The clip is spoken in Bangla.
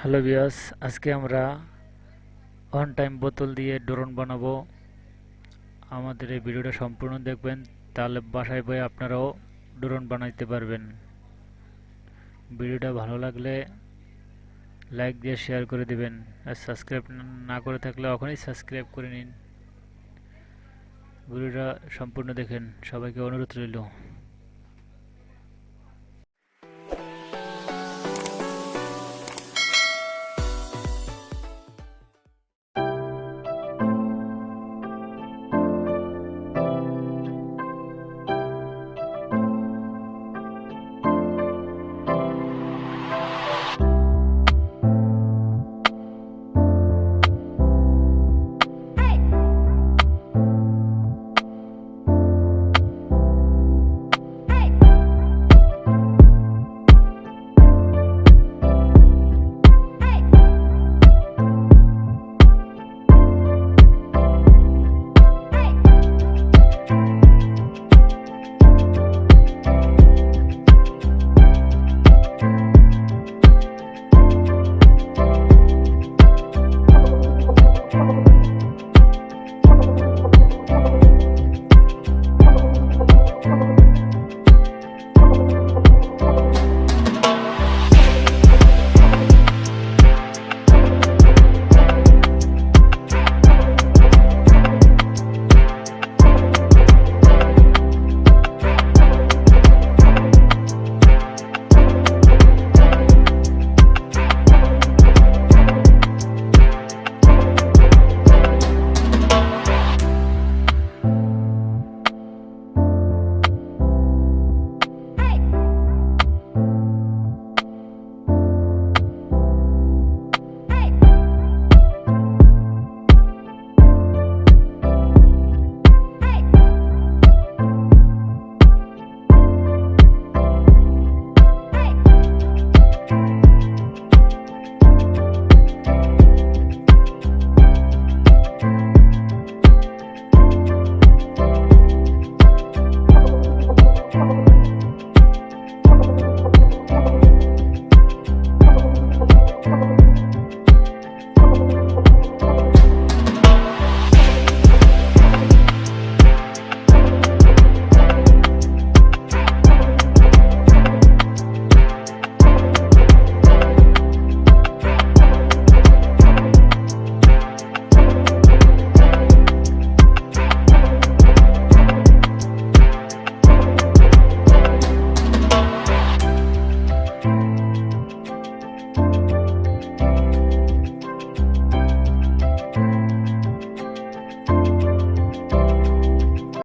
হ্যালো ভিউয়ার্স, আজকে আমরা অন টাইম বোতল দিয়ে ড্রোন বানাবো। আমাদের এই ভিডিওটা সম্পূর্ণ দেখবেন, তাহলে বাসায় বসে আপনারাও ড্রোন বানাইতে পারবেন। ভিডিওটা ভালো লাগলে লাইক দিয়ে শেয়ার করে দিবেন, আর সাবস্ক্রাইব না করে থাকলে এখনই সাবস্ক্রাইব করে নিন। ভিডিওটা সম্পূর্ণ দেখেন, সবাইকে অনুরোধ রইল।